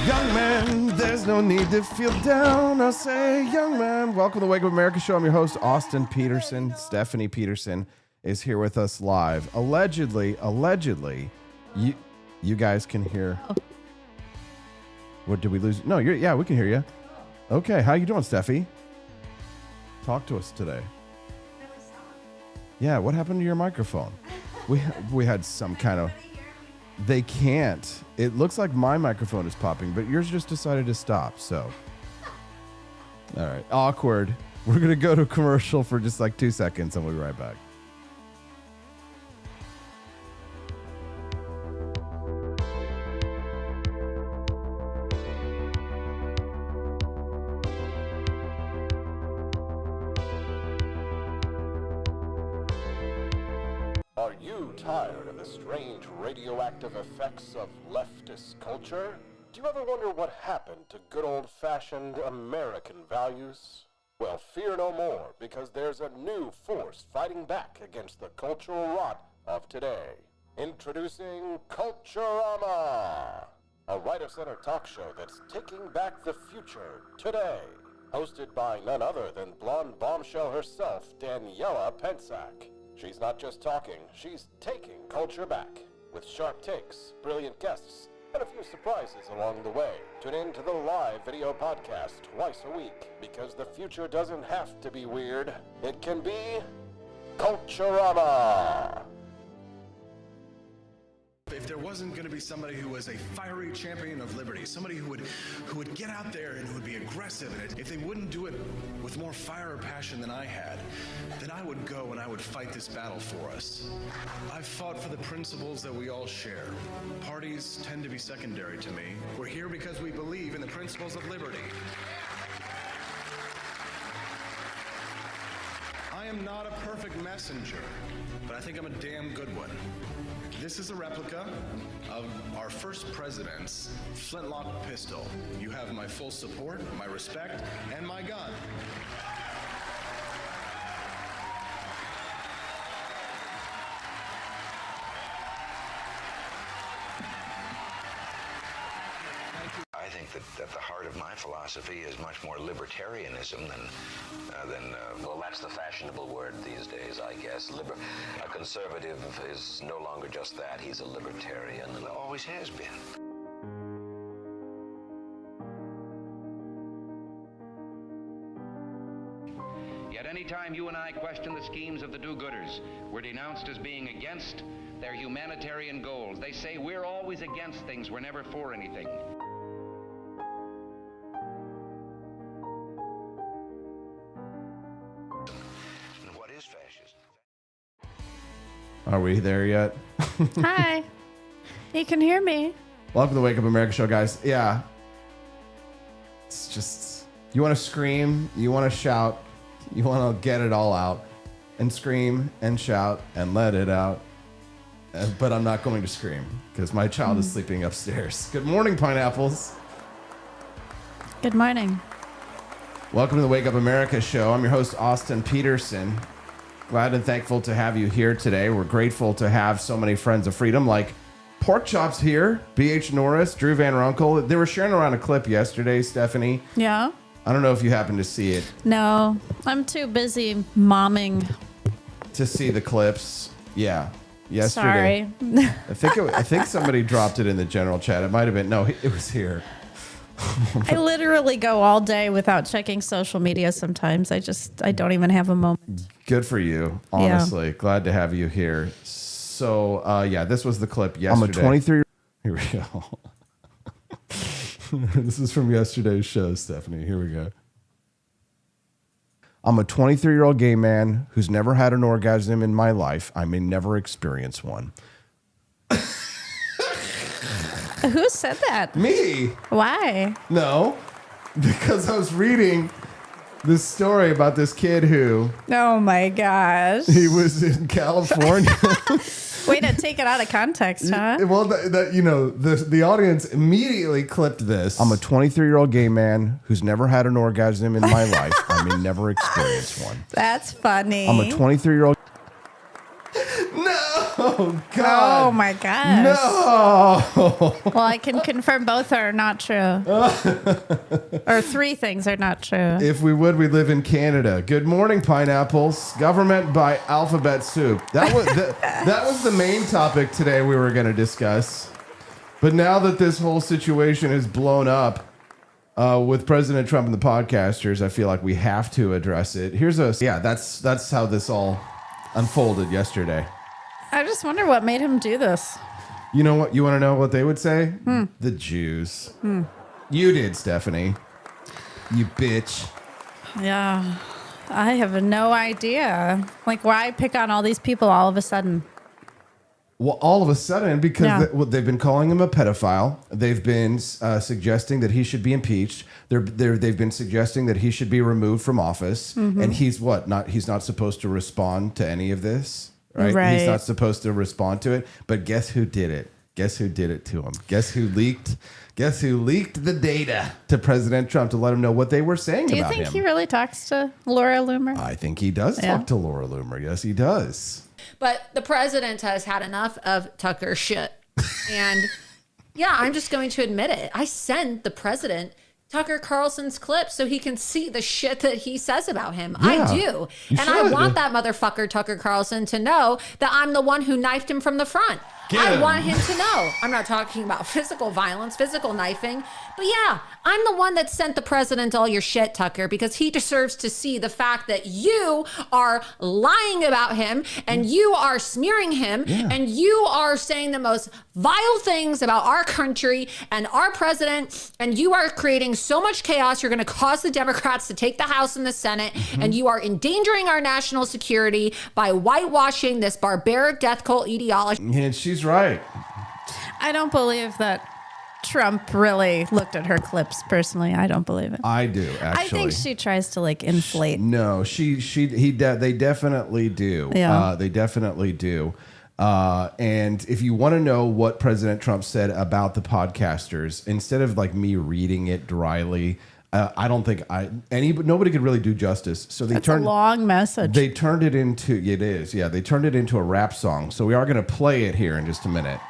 Young man, there's no need to feel down. I'll say, young man. Welcome to the Wake Up America show. I'm your host, Austin Peterson. Stephanie Peterson is here with us live. Allegedly, you guys can hear. What, did we lose? No, yeah, we can hear you. Okay, how you doing, Steffi? Talk to us today. Yeah, what happened to your microphone? We had some kind of... They can't. It looks like my microphone is popping, but yours just decided to stop, so. All right, awkward. We're going to go to commercial for just like 2 seconds, and we'll be right back. Are you tired of the strange radioactive effects of leftist culture? Do you ever wonder what happened to good old-fashioned American values? Well, fear no more, because there's a new force fighting back against the cultural rot of today. Introducing Culturama, a right-of-center talk show that's taking back the future today. Hosted by none other than blonde bombshell herself, Daniela Pensack. She's not just talking, she's taking culture back. With sharp takes, brilliant guests, and a few surprises along the way. Tune in to the live video podcast twice a week, because the future doesn't have to be weird. It can be Culturama. If there wasn't going to be somebody who was a fiery champion of liberty, somebody who would get out there and who would be aggressive, and if they wouldn't do it with more fire or passion than I had, then I would go and I would fight this battle for us. I've fought for the principles that we all share. Parties tend to be secondary to me. We're here because we believe in the principles of liberty. I am not a perfect messenger, but I think I'm a damn good one. This is a replica of our first president's flintlock pistol. You have my full support, my respect, and my gun. I think that the heart of my philosophy is much more libertarianism than well, that's the fashionable word these days, I guess. A conservative is no longer just that. He's a libertarian and always has been. Yet any time you and I question the schemes of the do-gooders, we're denounced as being against their humanitarian goals. They say we're always against things, we're never for anything. Are we there yet? Hi. You can hear me. Welcome to the Wake Up America show, guys. Yeah. It's just, you want to scream, you want to shout, you want to get it all out and scream and shout and let it out. But I'm not going to scream because my child is sleeping upstairs. Good morning, pineapples. Good morning. Welcome to the Wake Up America show. I'm your host, Austin Peterson. Glad and thankful to have you here today. We're grateful to have so many friends of freedom like Pork Chops here, B.H. Norris, Drew Van Runkle. They were sharing around a clip yesterday, Stephanie. Yeah? I don't know if you happened to see it. No, I'm too busy momming. To see the clips. Yeah. Yesterday. Sorry. I think somebody dropped it in the general chat. It might have been. No, it was here. I literally go all day without checking social media sometimes. I don't even have a moment. Good for you, honestly. Yeah. Glad to have you here. So, yeah, this was the clip yesterday. I'm a 23... Here we go. This is from yesterday's show, Stephanie. Here we go. I'm a 23-year-old gay man who's never had an orgasm in my life. I may never experience one. Who said that? Me. Why? No, because I was reading this story about this kid who... Oh, my gosh. He was in California. Way to take it out of context, huh? Well, the audience immediately clipped this. I'm a 23-year-old gay man who's never had an orgasm in my life. I may never experience one. That's funny. I'm a 23-year-old... No! Oh, God. Oh my gosh. No. Well, I can confirm both are not true. Or 3 things are not true. If we would, we live in Canada. Good morning, pineapples. Government by alphabet soup. That was the main topic today we were going to discuss. But now that this whole situation is blown up with President Trump and the podcasters, I feel like we have to address it. That's how this all unfolded yesterday. I just wonder what made him do this. You know what? You want to know what they would say? The Jews. You did, Stephanie. You bitch. Yeah. I have no idea. Like, why pick on all these people all of a sudden? Well, all of a sudden, because Yeah. they've been calling him a pedophile. They've been suggesting that he should be impeached. They've been suggesting that he should be removed from office. And he's he's not supposed to respond to any of this, right? He's not supposed to respond to it. But guess who did it? Guess who did it to him? Guess who leaked the data to President Trump to let him know what they were saying about him? Do you think he really talks to Laura Loomer? I think he does talk to Laura Loomer. Yes, he does. But the president has had enough of Tucker shit. And yeah, I'm just going to admit it. I send the president Tucker Carlson's clips so he can see the shit that he says about him. Yeah, I do. you And I should. want that motherfucker Tucker Carlson to know that I'm the one who knifed him from the front. I want him to know. I'm not talking about physical violence, physical knifing. But yeah, I'm the one that sent the president all your shit, Tucker, because he deserves to see the fact that you are lying about him and you are smearing him and you are saying the most vile things about our country and our president. And you are creating so much chaos. You're going to cause the Democrats to take the House and the Senate. And you are endangering our national security by whitewashing this barbaric death cult ideology. And she's right. I don't believe that Trump really looked at her clips personally. I don't believe it. I do, actually. I think she tries to like inflate. No, they definitely do. Yeah. They definitely do. And if you want to know what President Trump said about the podcasters, instead of like me reading it dryly, I don't think nobody could really do justice. So they That's a long message. They turned it into They turned it into a rap song. So we are going to play it here in just a minute.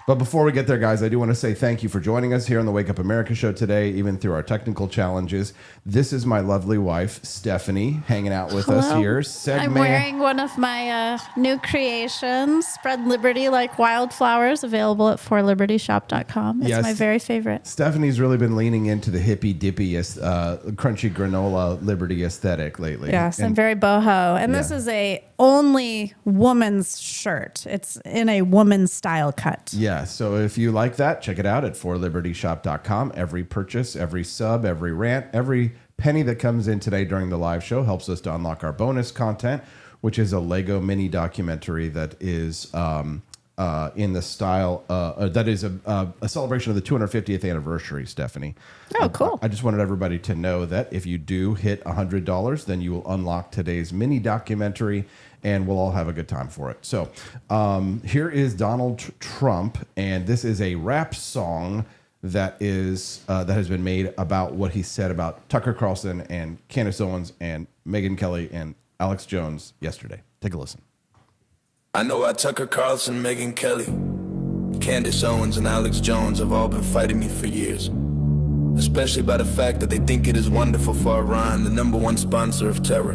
But before we get there, guys, I do want to say thank you for joining us here on the Wake Up America show today, even through our technical challenges. This is my lovely wife, Stephanie, hanging out with us here. I'm wearing one of my new creations, Spread Liberty Like Wildflowers, available at forlibertyshop.com. It's my very favorite. Stephanie's really been leaning into the hippy-dippy, crunchy granola liberty aesthetic lately. Yes, I'm very boho. And this is a only woman's shirt. It's in a woman's style cut. Yeah, so if you like that, check it out at forlibertyshop.com. Every purchase, every sub, every rant, every penny that comes in today during the live show helps us to unlock our bonus content, which is a Lego mini documentary that is in the style, that is a celebration of the 250th anniversary, Stephanie. Oh, cool. I just wanted everybody to know that if you do hit $100, then you will unlock today's mini documentary, and we'll all have a good time for it. So here is Donald Trump, and this is a rap song that has been made about what he said about Tucker Carlson and Candace Owens and Megyn Kelly and Alex Jones yesterday. Take a listen. I know how Tucker Carlson, Megyn Kelly, Candace Owens, and Alex Jones have all been fighting me for years. Especially by the fact that they think it is wonderful for Iran, the #1 sponsor of terror,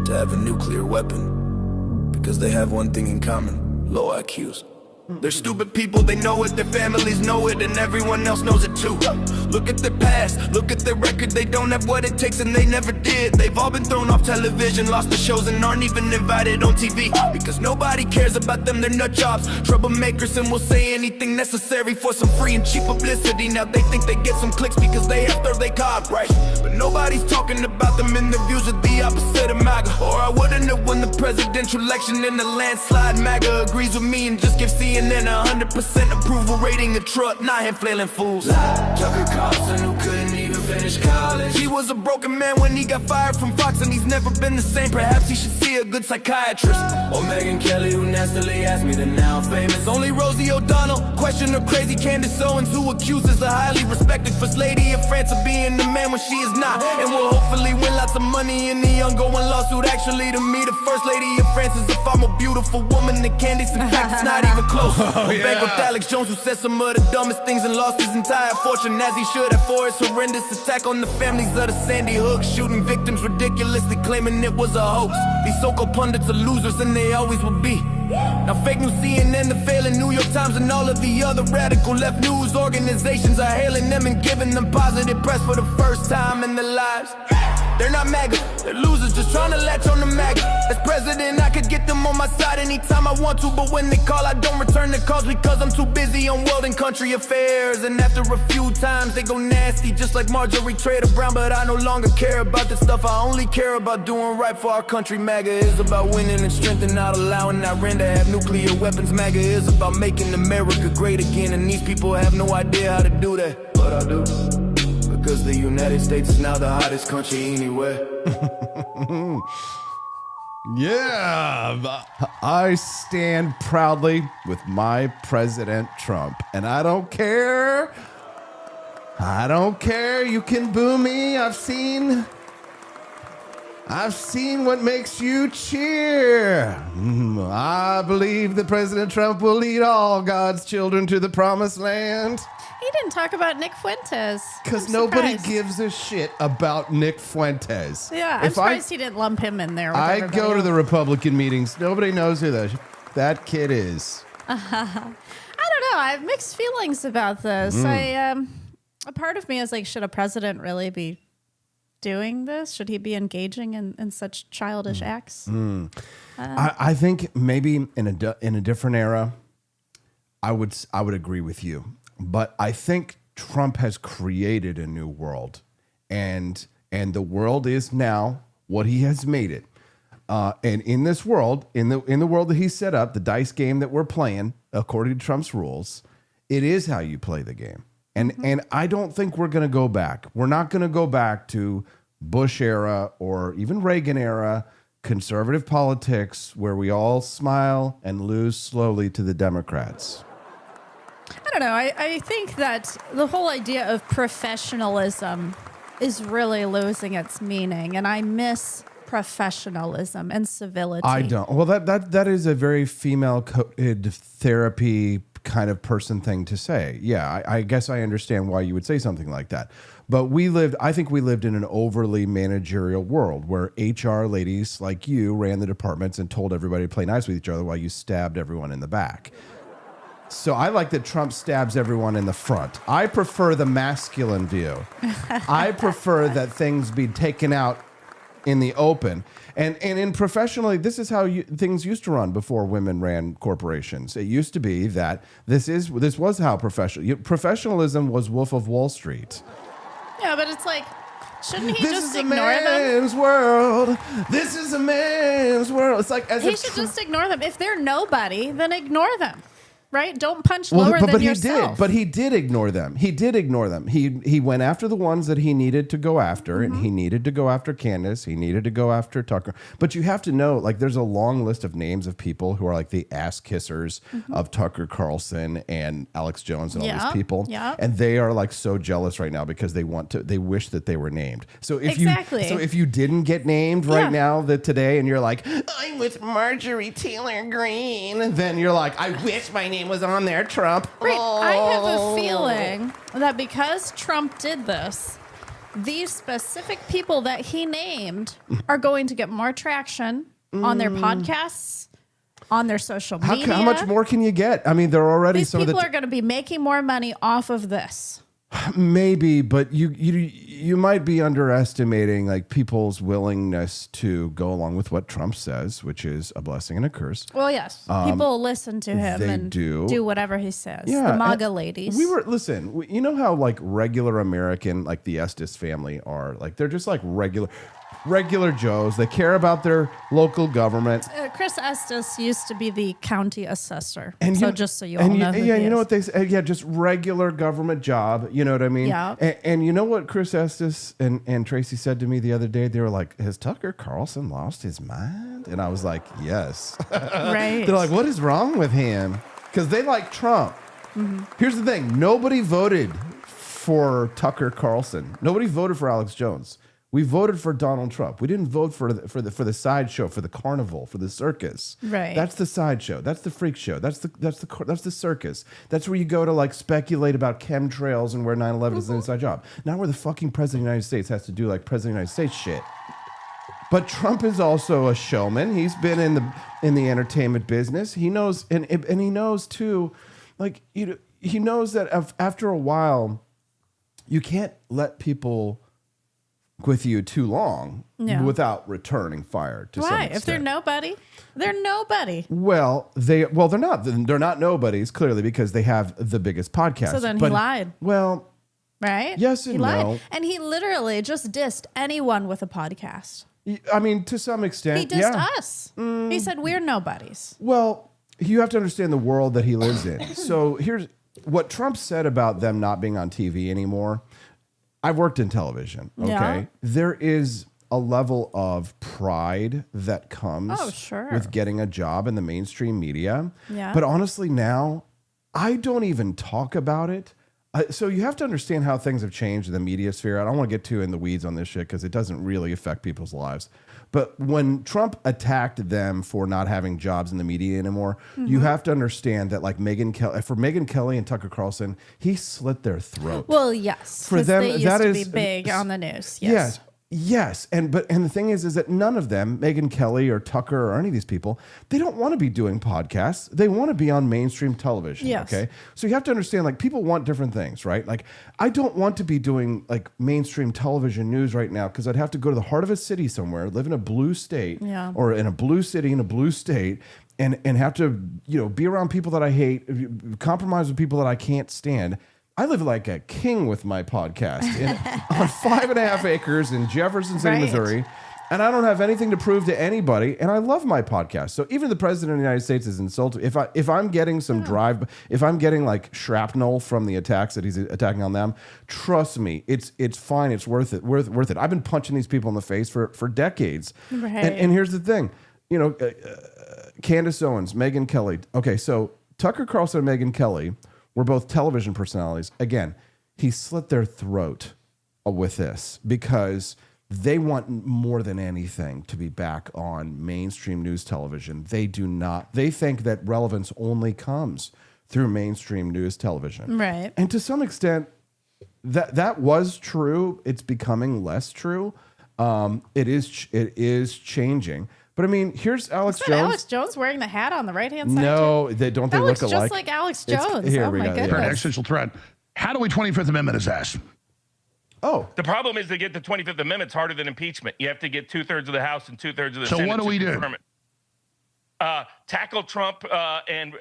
to have a nuclear weapon. Because they have one thing in common: low IQs. They're stupid people, they know it, their families know it, and everyone else knows it too. Look at their past, look at their record, they don't have what it takes and they never did. They've all been thrown off television, lost the shows and aren't even invited on TV. Because nobody cares about them, they're nut jobs, troublemakers, and will say anything necessary for some free and cheap publicity. Now they think they get some clicks because they have third they cop, right? But nobody's talking about them in the views of the opposite of MAGA. Or I wouldn't have won the presidential election in the landslide. MAGA agrees with me and just gives CNN 100% approval rating. A truck, not him flailing fools. Tucker Carlson, who couldn't even finish college. He was a broken man when he got fired from Fox, and he's never been the same. Perhaps he should see a good psychiatrist. Or Megyn Kelly, who nastily asked me to now famous. Only Rosie O'Donnell questioned her crazy Candace Owens, who accuses the highly respected First Lady of France of being the man when she is not, and will hopefully win lots of money in the ongoing lawsuit. Actually, to me, the First Lady of France is a far more beautiful woman than Candace. In fact, it's not even close. Bankrupt Alex Jones, who said some of the dumbest things and lost his entire fortune, as he should have, for his horrendous attack on the families of the Sandy Hook shooting victims, ridiculously claiming it was a hoax. These so-called pundits are losers, and they always will be. Now fake news, CNN, the failing New York Times, and all of the other radical left news organizations are hailing them and giving them positive press for the first time in their lives. They're not MAGA, they're losers just trying to latch on to MAGA. As president, I could get them on my side anytime I want to, but when they call, I don't return the calls because I'm too busy on world and country affairs. And after a few times, they go nasty, just like Marjorie Trader Brown. But I no longer care about this stuff, I only care about doing right for our country. MAGA is about winning and strengthening, not allowing Iran to have nuclear weapons. MAGA is about making America great again, and these people have no idea how to do that. But I do. Because the United States is now the hottest country anywhere. Yeah, I stand proudly with my President Trump, and I don't care. I don't care. You can boo me. I've seen what makes you cheer. I believe that President Trump will lead all God's children to the promised land. He didn't talk about Nick Fuentes. Because nobody gives a shit about Nick Fuentes. Yeah, I'm surprised he didn't lump him in there with I everybody go to else. the Republican meetings. Nobody knows who that kid is. I don't know. I have mixed feelings about this. A part of me is like, should a president really be doing this? Should he be engaging in such childish acts? I think maybe in a different era, I would agree with you. But I think Trump has created a new world, and the world is now what he has made it. And in this world, in the world that he set up, the dice game that we're playing, according to Trump's rules, it is how you play the game. And I don't think we're going to go back. We're not going to go back to Bush era or even Reagan era conservative politics where we all smile and lose slowly to the Democrats. I don't know. I think that the whole idea of professionalism is really losing its meaning, and I miss professionalism and civility. I don't. Well, that is a very female-coded therapy kind of person thing to say. Yeah, I guess I understand why you would say something like that. But I think we lived in an overly managerial world where HR ladies like you ran the departments and told everybody to play nice with each other while you stabbed everyone in the back. So I like that Trump stabs everyone in the front. I prefer the masculine view. I prefer that things be taken out in the open. And in professionally, this is how things used to run before women ran corporations. It used to be that this was how professionalism was Wolf of Wall Street. Yeah, but it's like, shouldn't he This just is a ignore them? man's world. This is a man's world. It's like He should just ignore them. If they're nobody, then ignore them. Right? Don't punch lower than yourself. He did ignore them. He went after the ones that he needed to go after, and he needed to go after Candace. He needed to go after Tucker. But you have to know, like, there's a long list of names of people who are like the ass kissers of Tucker Carlson and Alex Jones and all these people. Yeah. And they are like so jealous right now because they wish that they were named. So if you didn't get named right now today, and you're like, I'm with Marjorie Taylor Greene, then you're like, I wish my name was on there, Trump. Right. I have a feeling that because Trump did this, these specific people that he named are going to get more traction on their podcasts, on their social media. How much more can you get? I mean, they're already These people are going to be making more money off of this. Maybe, but you might be underestimating like people's willingness to go along with what Trump says, which is a blessing and a curse. Well, yes, people listen to him and do whatever he says. Yeah, the MAGA ladies. You know how like regular American, like the Estes family are, like they're just like regular. regular Joes. They care about their local government. Chris Estes used to be the county assessor. And so you, just so you all know who he you know is. what they say? Yeah, just regular government job. You know what I mean? Yeah. And you know what Chris Estes and Tracy said to me the other day? They were like, has Tucker Carlson lost his mind? And I was like, yes. Right. They're like, what is wrong with him? Because they like Trump. Here's the thing. Nobody voted for Tucker Carlson. Nobody voted for Alex Jones. We voted for Donald Trump. We didn't vote for the sideshow, for the carnival, for the circus. Right. That's the sideshow. That's the freak show. That's the circus. That's where you go to like speculate about chemtrails and where 9/11 is an inside job. Not where the fucking president of the United States has to do like president of the United States shit. But Trump is also a showman. He's been in the entertainment business. He knows, and he knows too, like he knows that after a while, you can't let people with you too long without returning fire to some Why? extent. If they're nobody, they're nobody. Well, they're not. They're not nobodies, clearly, because they have the biggest podcast. So then he lied. Well, right? yes and he lied. no. And he literally just dissed anyone with a podcast. I mean, to some extent, He dissed us. He said we're nobodies. Well, you have to understand the world that he lives in. So here's what Trump said about them not being on TV anymore. I've worked in television, okay? Yeah. There is a level of pride that comes with getting a job in the mainstream media. Yeah. But honestly, now, I don't even talk about it. So you have to understand how things have changed in the media sphere. I don't want to get too in the weeds on this shit because it doesn't really affect people's lives. But when Trump attacked them for not having jobs in the media anymore, you have to understand that like Megyn Kelly and Tucker Carlson, he slit their throat. Well, yes. For them, they used that to is be big on the news. Yes. And the thing is that none of them, Megyn Kelly or Tucker or any of these people, they don't want to be doing podcasts. They want to be on mainstream television. Yes. Okay. So you have to understand, like, people want different things, right? Like, I don't want to be doing like mainstream television news right now because I'd have to go to the heart of a city somewhere, live in a blue state or in a blue city in a blue state. And have to, be around people that I hate, compromise with people that I can't stand. I live like a king with my podcast on 5.5 acres in Jefferson City, Missouri. And I don't have anything to prove to anybody. And I love my podcast. So even the president of the United States is insulted. If I'm getting some if I'm getting like shrapnel from the attacks that he's attacking on them, trust me, it's fine. It's worth it. Worth it. I've been punching these people in the face for decades. Right. And here's the thing, Candace Owens, Megyn Kelly. Okay, so Tucker Carlson and Megyn Kelly were both television personalities. Again, he slit their throat with this because they want more than anything to be back on mainstream news television. They do not. They think that relevance only comes through mainstream news television. Right. And to some extent, that was true. It's becoming less true. It is changing. But I mean, here's Alex Jones. Alex Jones wearing the hat on the right-hand side? No, they don't. They look alike. Just like Alex Jones. Here oh we my go. goodness. For an existential threat. How do we 25th Amendment his ass? Oh. The problem is to get the 25th Amendment is harder than impeachment. You have to get 2/3 of the House and 2/3 of the Senate. So what do we do? Tackle Trump and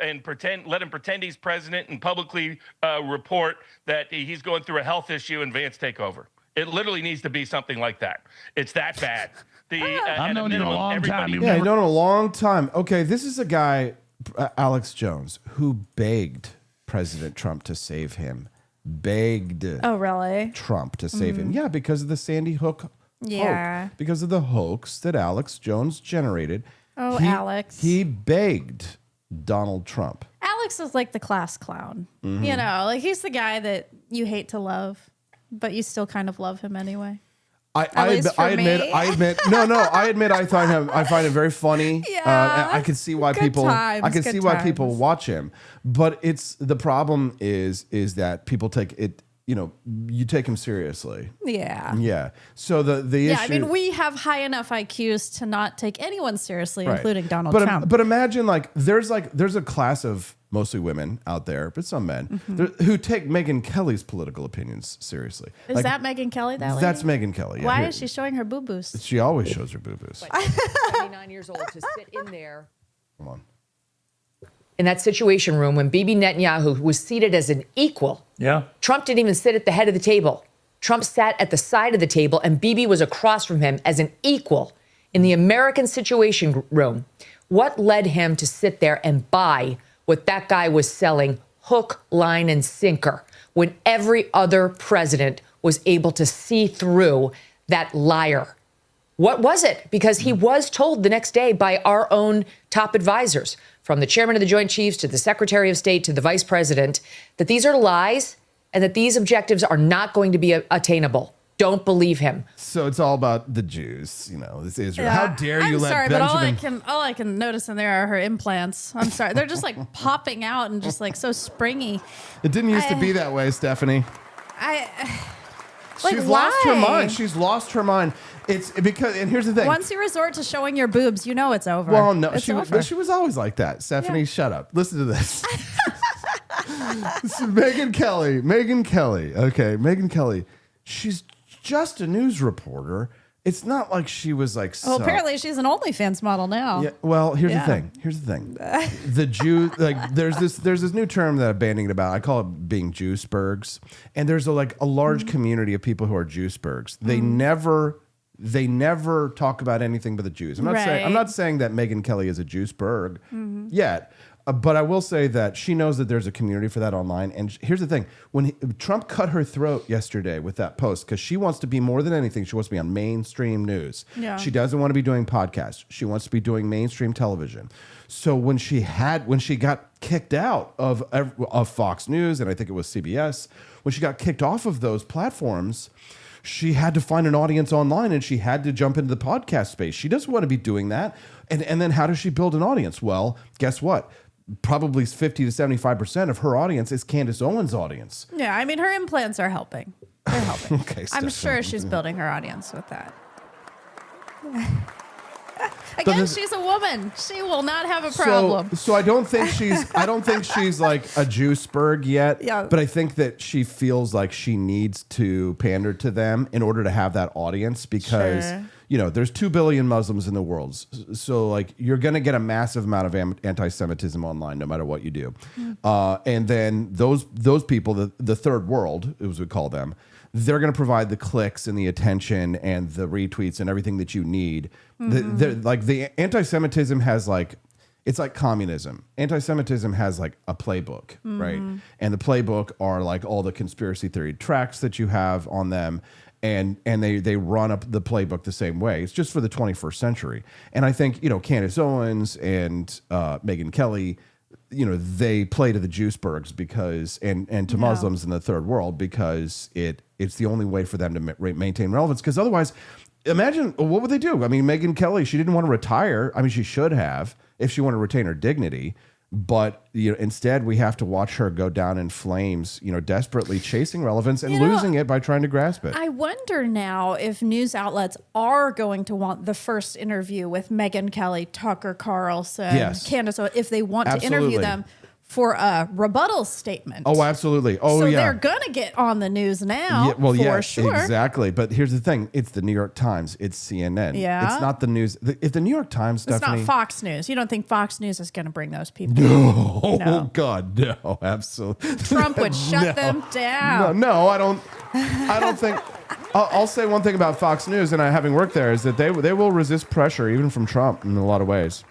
let him pretend he's president and publicly report that he's going through a health issue and Vance take over. It literally needs to be something like that. It's that bad. I've known you a long time. Yeah, I've known him a long time. Okay, this is a guy, Alex Jones, who begged President Trump to save him. Begged Trump to save him. Yeah, because of the Sandy Hook hoax. Because of the hoax that Alex Jones generated. Oh, Alex. He begged Donald Trump. Alex is like the class clown. Like he's the guy that you hate to love, but you still kind of love him anyway. I admit, I find him very funny. Yeah. I can see why people watch him. But the problem is that people take it, you take him seriously. Yeah. Yeah. So the issue. I mean, we have high enough IQs to not take anyone seriously, including Donald Trump. But imagine there's a class of mostly women out there, but some men who take Megyn Kelly's political opinions seriously. Is that Megyn Kelly? That's Megyn Kelly. Yeah. Why is she showing her boo-boos? She always shows her boo-boos. 79 years old to sit in there. Come on. In that situation room when Bibi Netanyahu was seated as an equal. Yeah. Trump didn't even sit at the head of the table. Trump sat at the side of the table and Bibi was across from him as an equal in the American Situation Room. What led him to sit there and buy what that guy was selling hook, line, and sinker when every other president was able to see through that liar? What was it? Because he was told the next day by our own top advisors, from the chairman of the Joint Chiefs to the Secretary of State to the vice president, that these are lies and that these objectives are not going to be attainable. Don't believe him. So it's all about the Jews, this Israel. How dare you let sorry, Benjamin... but all I can notice in there are her implants. I'm sorry. They're just like popping out and just like so springy. It didn't used to be that way, Stephanie. Like, She's why? lost her mind. She's lost her mind. It's because, and here's the thing. Once you resort to showing your boobs, you know it's over. Well, no, it's she was always like that. Stephanie, shut up. Listen to this. This is Megyn Kelly. Okay, Megyn Kelly. She's just a news reporter. It's not like she was like. Well, apparently she's an OnlyFans model now. Yeah. Well, here's the thing. The Jew, there's this new term that I'm banning about. I call it being Jewsbergs, and there's a large community of people who are Jewsbergs. They never talk about anything but the Jews. I'm not saying that Megyn Kelly is a Jewsberg yet. But I will say that she knows that there's a community for that online. And here's the thing. When Trump cut her throat yesterday with that post, because she wants to be more than anything, she wants to be on mainstream news. Yeah. She doesn't want to be doing podcasts. She wants to be doing mainstream television. So when she got kicked out of Fox News, and I think it was CBS, when she got kicked off of those platforms, she had to find an audience online and she had to jump into the podcast space. She doesn't want to be doing that. And then how does she build an audience? Well, guess what? Probably 50 to 75% of her audience is Candace Owens' audience. Yeah, I mean, her implants are helping. They're helping. Okay, I'm sure she's building her audience with that. Again, she's a woman. She will not have a problem. So I don't think she's like a Jewsberg yet. Yeah. But I think that she feels like she needs to pander to them in order to have that audience because there's 2 billion Muslims in the world. So you're going to get a massive amount of anti-Semitism online no matter what you do. And then those people, the third world, as we call them, they're going to provide the clicks and the attention and the retweets and everything that you need. The anti-Semitism has it's like communism. Anti-Semitism has a playbook, right? And the playbook are all the conspiracy theory tracks that you have on them. And they run up the playbook the same way. It's just for the 21st century. And I think, Candace Owens and Megyn Kelly, they play to the Jewsbergs because, and to Muslims in the third world because it's the only way for them to maintain relevance. Because otherwise, imagine, what would they do? I mean, Megyn Kelly, she didn't want to retire. I mean, she should have if she wanted to retain her dignity. But instead, we have to watch her go down in flames, desperately chasing relevance and losing it by trying to grasp it. I wonder now if news outlets are going to want the first interview with Megyn Kelly, Tucker Carlson, Candace, if they want to interview them for a rebuttal statement. Oh, absolutely. Oh, so yeah. they're going to get on the news now, sure. Exactly. But here's the thing. It's the New York Times. It's CNN. Yeah. It's not the news. If the New York Times, Stephanie... It's not Fox News. You don't think Fox News is going to bring those people? No. Oh, God, no. Absolutely. Trump would shut them down. No, I don't think... I'll say one thing about Fox News, and having worked there, is that they will resist pressure, even from Trump, in a lot of ways.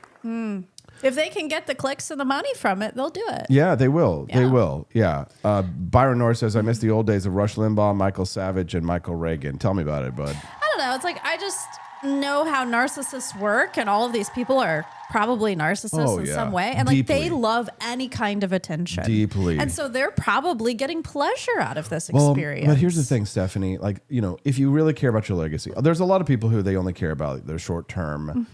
If they can get the clicks and the money from it, they'll do it. Yeah, they will. Yeah. They will. Yeah. Byron Norris says, I miss the old days of Rush Limbaugh, Michael Savage, and Michael Reagan. Tell me about it, bud. I don't know. It's I just know how narcissists work, and all of these people are probably narcissists in some way. And they love any kind of attention. Deeply. And so they're probably getting pleasure out of this experience. But here's the thing, Stephanie, if you really care about your legacy, there's a lot of people who they only care about their short-term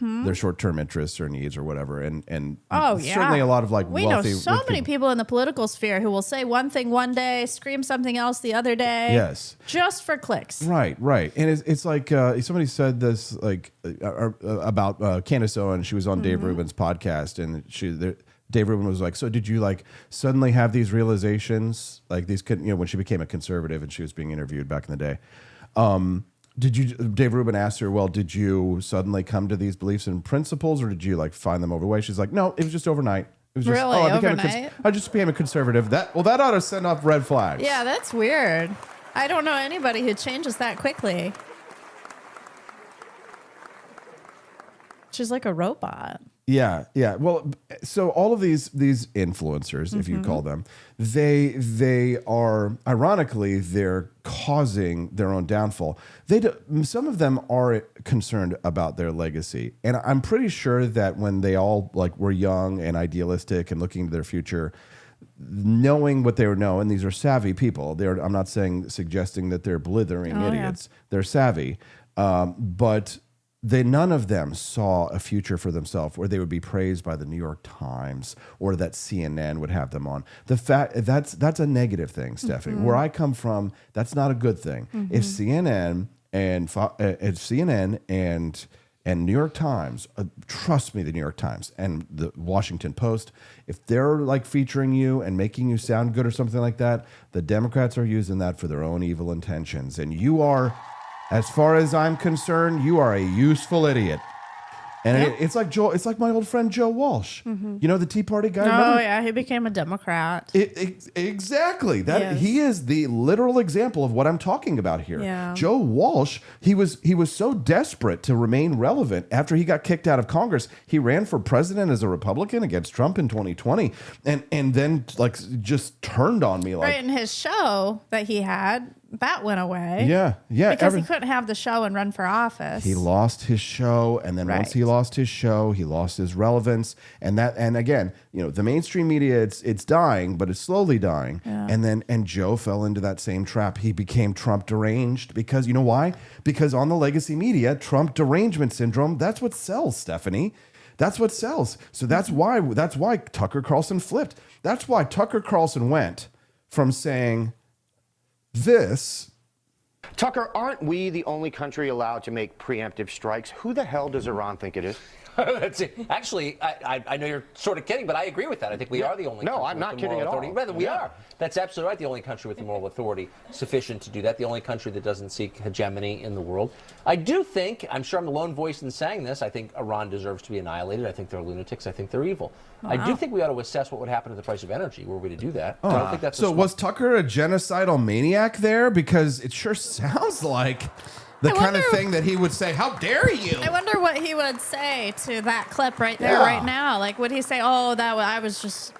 interests or needs or whatever. And certainly a lot of we wealthy. know so many people in the political sphere who will say one thing one day, scream something else the other day. Yes. Just for clicks. Right. And it's like somebody said this about Candace Owens. She was on Dave Rubin's podcast, and Dave Rubin was like, so did you suddenly have these realizations when she became a conservative and she was being interviewed back in the day? Dave Rubin asked her, well, did you suddenly come to these beliefs and principles, or did you find them over the way? She's like, no, it was just overnight. It was just, really? Overnight? I just became a conservative. That ought to send off red flags. Yeah, that's weird. I don't know anybody who changes that quickly. She's like a robot. Yeah, yeah. Well, so all of these influencers, if you call them, they are, ironically, they're causing their own downfall. Some of them are concerned about their legacy, and I'm pretty sure that when they all were young and idealistic and looking to their future, knowing what they were knowing, these are savvy people. I'm not suggesting that they're blithering idiots. Yeah. They're savvy, but. None of them saw a future for themselves where they would be praised by the New York Times or that CNN would have them on. That's a negative thing, Stephanie. Where I come from, that's not a good thing. If CNN and New York Times, trust me, the New York Times and the Washington Post, if they're featuring you and making you sound good or something like that, the Democrats are using that for their own evil intentions, and you are. As far as I'm concerned, you are a useful idiot. And it's like Joe. It's like my old friend Joe Walsh. You know, the Tea Party guy. Oh yeah, he became a Democrat. Exactly. He is the literal example of what I'm talking about here. Yeah. Joe Walsh. He was so desperate to remain relevant after he got kicked out of Congress. He ran for president as a Republican against Trump in 2020, and then just turned on me right in his show that he had. That went away. Yeah. Because he couldn't have the show and run for office. He lost his show, and then once he lost his show, he lost his relevance. And again, the mainstream media, it's dying, but it's slowly dying. Yeah. And Joe fell into that same trap. He became Trump deranged because you know why? Because on the legacy media, Trump derangement syndrome, that's what sells, Stephanie. That's what sells. So that's why Tucker Carlson flipped. That's why Tucker Carlson went from saying this. Tucker, aren't we the only country allowed to make preemptive strikes? Who the hell does Iran think it is? That's it. Actually, I know you're sort of kidding, but I agree with that. I think we are the only country. No, I'm not kidding at all. Rather, we are. That's absolutely right. The only country with the moral authority sufficient to do that. The only country that doesn't seek hegemony in the world. I do think, I'm sure I'm the lone voice in saying this, I think Iran deserves to be annihilated. I think they're lunatics. I think they're evil. Wow. I do think we ought to assess what would happen to the price of energy were we to do that. I don't think that's so. Was Tucker a genocidal maniac there? Because it sure sounds like the kind of thing that he would say. How dare you? I wonder what he would say to that clip right there, right now. Would he say, "Oh, I was just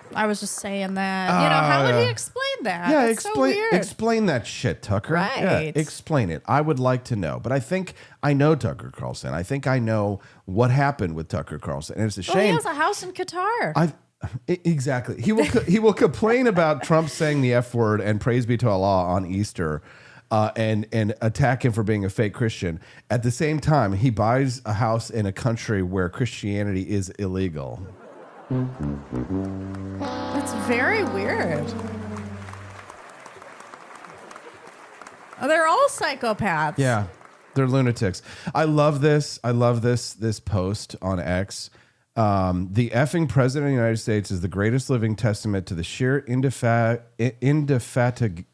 saying that"? How would he explain that? Yeah, That's so weird. Explain that shit, Tucker. Right. Yeah, explain it. I would like to know. But I think I know Tucker Carlson. I think I know what happened with Tucker Carlson, and it's a shame. Well, he has a house in Qatar. Exactly. He will complain about Trump saying the F word and praise be to Allah on Easter. And attack him for being a fake Christian. At the same time, he buys a house in a country where Christianity is illegal. That's very weird. They're all psychopaths. Yeah, they're lunatics. I love this. This post on X. The effing president of the United States is the greatest living testament to the sheer indefatigability.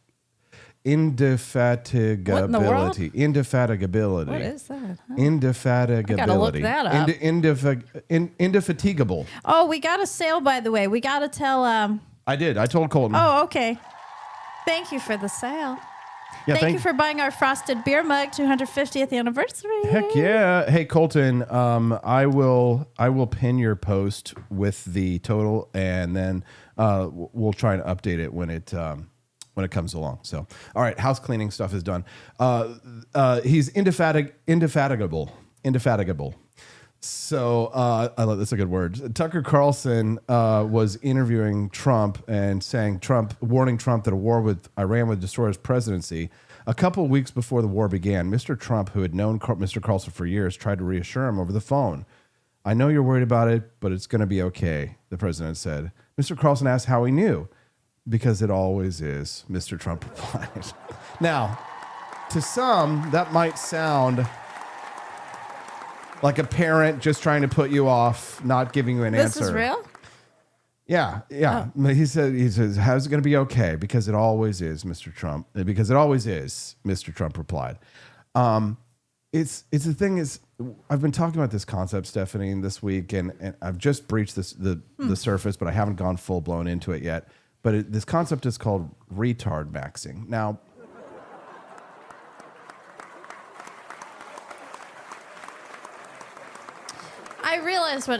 Indefatigability. What is that? Huh? Indefatigability. I gotta look that up. Indefatigable. Oh, we got a sale, by the way. We got to tell... I did. I told Colton. Oh, okay. Thank you for the sale. Yeah, thank you for buying our frosted beer mug, 250th anniversary. Heck yeah. Hey, Colton, I will pin your post with the total, and then we'll try and update it when it comes along. So, all right, house cleaning stuff is done. He's indefatigable. So, I love that's a good word. Tucker Carlson was interviewing Trump and warning Trump that a war with Iran would destroy his presidency. A couple of weeks before the war began, Mr. Trump, who had known Mr. Carlson for years, tried to reassure him over the phone. I know you're worried about it, but it's going to be okay, the president said. Mr. Carlson asked how he knew. Because it always is, Mr. Trump replied. Now, to some, that might sound like a parent just trying to put you off, not giving you an answer. This is real? Yeah. Oh. He says, how's it going to be okay? Because it always is, Mr. Trump. Because it always is, Mr. Trump replied. It's the thing is, I've been talking about this concept, Stephanie, this week, and I've just breached the surface, but I haven't gone full blown into it yet. But this concept is called retard maxing. Now, realize what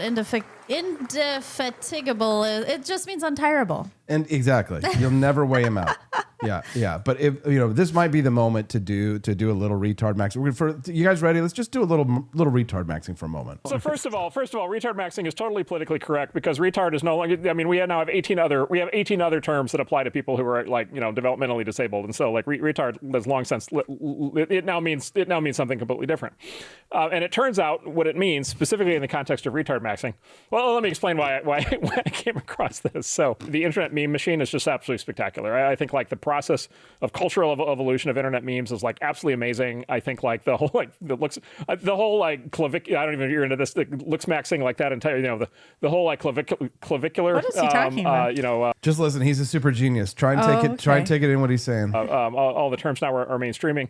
indefatigable is? It just means untireable. And exactly, you'll never weigh him out. Yeah. But if this might be the moment to do a little retard maxing. You guys ready? Let's just do a little retard maxing for a moment. So first of all, retard maxing is totally politically correct because retard is no longer. I mean, we now have 18 other terms that apply to people who are like developmentally disabled, and so like retard has long since it now means something completely different. And it turns out what it means specifically in the context of retard maxing. Well, let me explain why I came across this. So the internet meme machine is just absolutely spectacular. I think like the process of cultural evolution of internet memes is like absolutely amazing. I think like the whole I don't even you're into this. The looks maxing like that entire the whole like clavicular. What is he talking about? Just listen. He's a super genius. Try and take it. Try and take it in what he's saying. All the terms now are mainstreaming.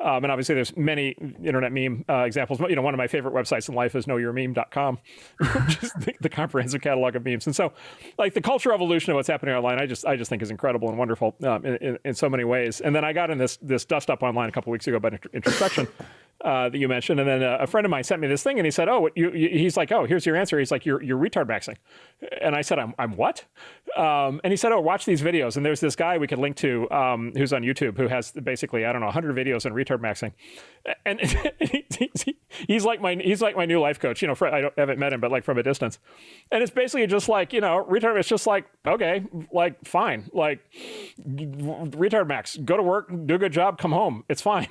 And obviously, there's many internet meme examples. One of my favorite websites in life is knowyourmeme.com, which is the comprehensive catalog of memes. And so, like the cultural evolution of what's happening online, I just think is incredible and wonderful in so many ways. And then I got in this dust up online a couple weeks ago about introspection that you mentioned. And then a friend of mine sent me this thing, and he said, he's like, here's your answer. He's like, you're retard maxing. And I said, I'm what? And he said, watch these videos. And there's this guy we could link to who's on YouTube who has basically 100 videos on retard maxing, and he's like my new life coach. I haven't met him, but like from a distance, and it's basically just like retard. It's just like okay, like fine, like retard max. Go to work, do a good job, come home. It's fine.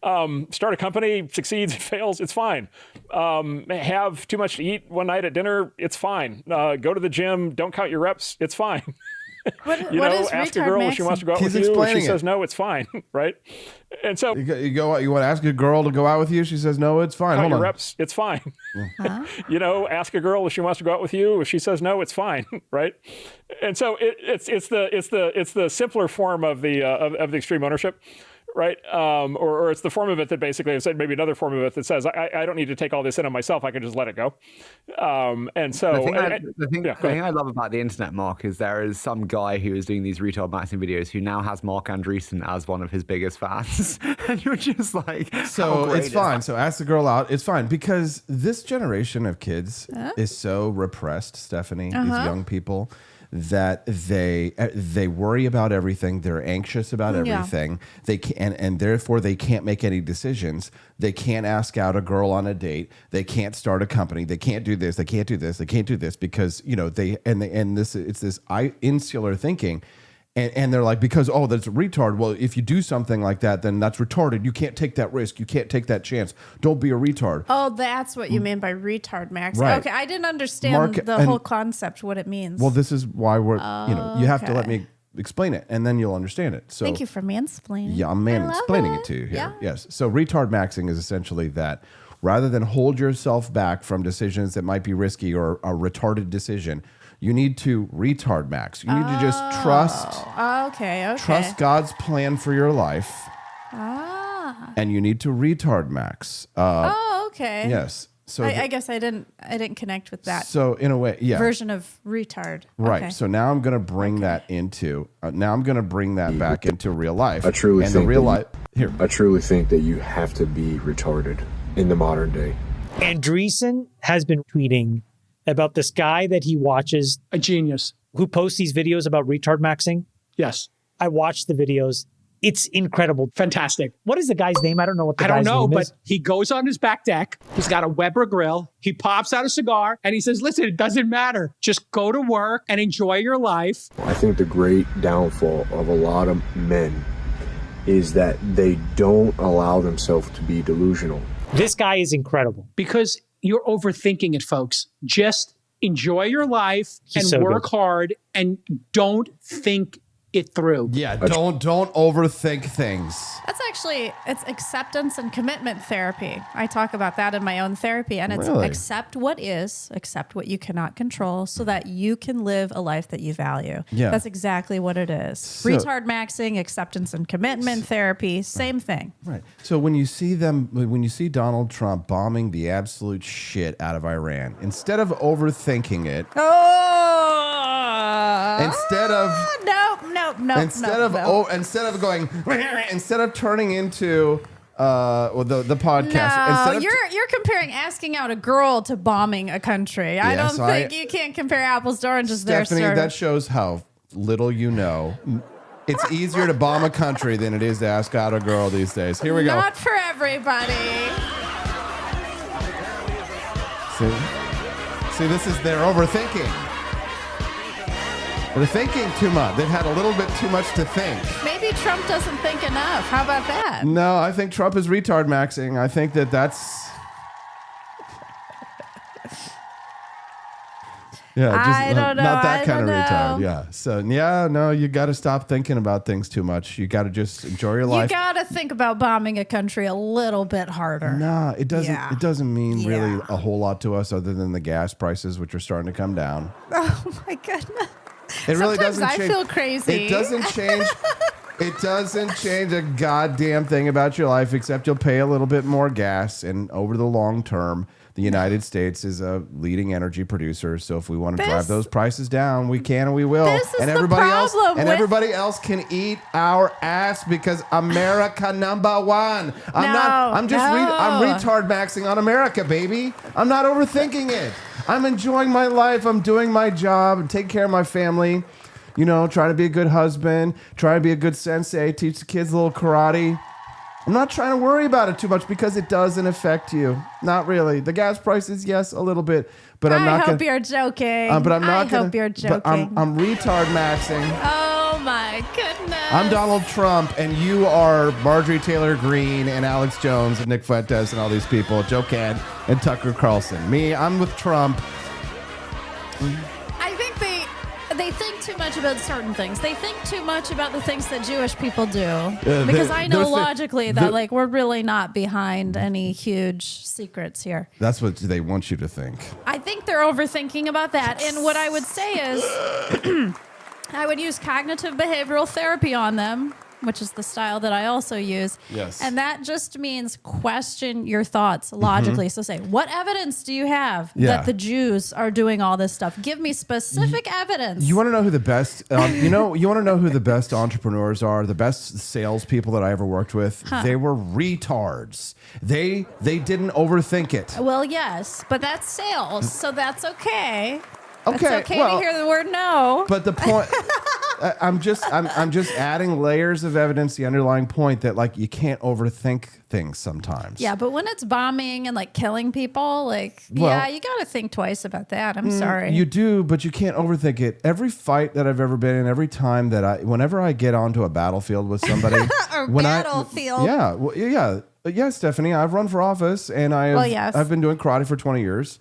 Start a company, succeeds, fails. It's fine. Have too much to eat one night at dinner. It's fine. Go to the gym. Don't count your reps. It's fine. What is ask a girl if she wants to go out with you. If she says no, it's fine, right? And so you want to ask a girl to go out with you. She says no, it's fine. Hold on. Reps, it's fine. Huh? Ask a girl if she wants to go out with you. If she says no, it's fine, right? And so it's the simpler form of the extreme ownership. Right, or it's the form of it that basically I've said maybe another form of it that says I don't need to take all this in on myself. I can just let it go. And so the thing I love about the internet, Mark, is there is some guy who is doing these retard maxing videos who now has Mark Andreessen as one of his biggest fans, and you're just like, so it's fine. So ask the girl out. It's fine because this generation of kids is so repressed, Stephanie. These young people. That they worry about everything. They're anxious about everything. They can, and therefore they can't make any decisions. They can't ask out a girl on a date. They can't start a company. They can't do this. They can't do this. They can't do this because it's this insular thinking. And they're like, because, that's retard. Well, if you do something like that, then that's retarded. You can't take that risk. You can't take that chance. Don't be a retard. Oh, that's what you mean by retard max. Right. Okay, I didn't understand the whole concept, what it means. Well, this is why we're, you have to let me explain it, and then you'll understand it. So thank you for mansplaining. Yeah, I'm mansplaining it to you here. Yeah. Yes. So retard maxing is essentially that. Rather than hold yourself back from decisions that might be risky or a retarded decision, you need to retard max. You need to just trust. Okay. Trust God's plan for your life. And you need to retard max. Okay. Yes. So I guess I didn't connect with that. So in a way, version of retard. Right. Okay. So now I'm going to bring that into. Now I'm going to bring that back into real life. I truly think that you have to be retarded in the modern day. Andreessen has been tweeting about this guy that he watches, a genius, who posts these videos about retard maxing. Yes. I watched the videos. It's incredible. Fantastic. What is the guy's name? I don't know what the guy's name is. I don't know, but he goes on his back deck. He's got a Weber grill. He pops out a cigar and he says, listen, it doesn't matter. Just go to work and enjoy your life. I think the great downfall of a lot of men is that they don't allow themselves to be delusional. This guy is incredible. Because you're overthinking it, folks. Just enjoy your life and work hard and don't think it through. Yeah, don't overthink things. That's it's acceptance and commitment therapy. I talk about that in my own therapy, and it's accept what is, accept what you cannot control so that you can live a life that you value. Yeah. That's exactly what it is. Retard maxing, acceptance and commitment therapy, same thing. Right. So when you see Donald Trump bombing the absolute shit out of Iran, instead of overthinking it, instead of turning into Well, the podcast. No, Instead of you're comparing asking out a girl to bombing a country. I Yes, don't think you can't compare apples to oranges there, Stephanie, sir. that shows how little you know. It's easier to bomb a country than it is to ask out a girl these days. Here we go. Not for everybody. See, this is they're overthinking. They're thinking too much. They've had a little bit too much to think. Maybe Trump doesn't think enough. How about that? No, I think Trump is retard maxing. I think that's. Yeah, just I don't know. not that I kind of don't retard. know. Yeah. So no, you got to stop thinking about things too much. You got to just enjoy your You life. got to think about bombing a country a little bit harder. Nah, it doesn't. Yeah. It doesn't mean really a whole lot to us, other than the gas prices, which are starting to come down. Oh my goodness. It really Sometimes doesn't I change. feel crazy. It doesn't change. It doesn't change a goddamn thing about your life, except you'll pay a little bit more gas. And over the long term, the United States is a leading energy producer. So if we want to drive those prices down, we can and we will. This is and the everybody problem with- everybody else can eat our ass because America number one. I'm retard maxing on America, baby. I'm not overthinking it. I'm enjoying my life. I'm doing my job and taking care of my family. You know, trying to be a good husband, trying to be a good sensei, teach the kids a little karate. I'm not trying to worry about it too much because it doesn't affect you. Not really. The gas prices, yes, a little bit, but I'm not. I hope you're joking. But I'm not. I hope you're joking. But I'm retard maxing. Oh my goodness. I'm Donald Trump, and you are Marjorie Taylor Greene and Alex Jones and Nick Fuentes and all these people, Joe Cant and Tucker Carlson. Me, I'm with Trump. I think they think too much about certain things. They think too much about the things that Jewish people do. Because I know logically that we're really not behind any huge secrets here. That's what they want you to think. I think they're overthinking about that. And what I would say is I would use cognitive behavioral therapy on them, which is the style that I also use. Yes. And that just means question your thoughts logically. So say, what evidence do you have that the Jews are doing all this stuff? Give me specific evidence. You want to know who the best, you want to know who the best entrepreneurs are, the best salespeople that I ever worked with? Huh. They were retards. They didn't overthink it. Well, yes, but that's sales, so that's okay. Okay, It's okay well, to hear the word no. But the point, I'm just adding layers of evidence. The underlying point that you can't overthink things sometimes. Yeah, but when it's bombing and killing people, you got to think twice about that. I'm sorry. You do, but you can't overthink it. Every fight that I've ever been in, every time that whenever I get onto a battlefield with somebody, battlefield. Yeah, Stephanie, I've run for office and I've been doing karate for 20 years.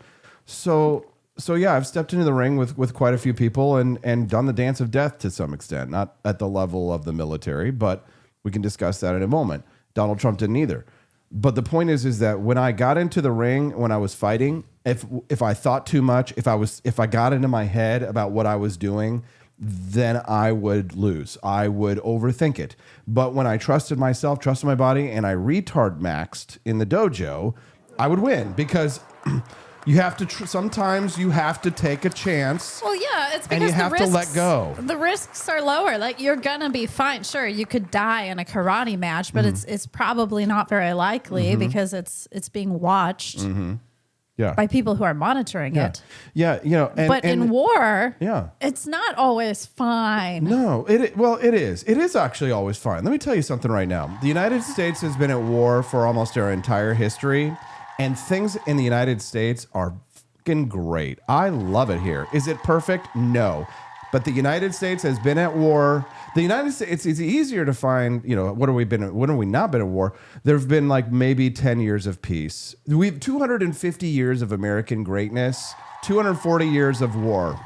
So yeah, I've stepped into the ring with quite a few people and done the dance of death to some extent, not at the level of the military, but we can discuss that in a moment. Donald Trump didn't either. But the point is that when I got into the ring, when I was fighting, if I thought too much, if I got into my head about what I was doing, then I would lose. I would overthink it. But when I trusted myself, trusted my body, and I retard maxed in the dojo, I would win because you have to. Sometimes you have to take a chance. Well, yeah, it's because and you have to let go. The risks are lower. You're gonna be fine. Sure, you could die in a karate match, but it's probably not very likely because it's being watched by people who are monitoring it. Yeah, But in war, yeah, it's not always fine. No, it is. It is actually always fine. Let me tell you something right now. The United States has been at war for almost our entire history. And things in the United States are fucking great. I love it here. Is it perfect? No. But the United States has been at war. The United States, it's easier to find, when have we not been at war? There have been maybe 10 years of peace. We've 250 years of American greatness, 240 years of war.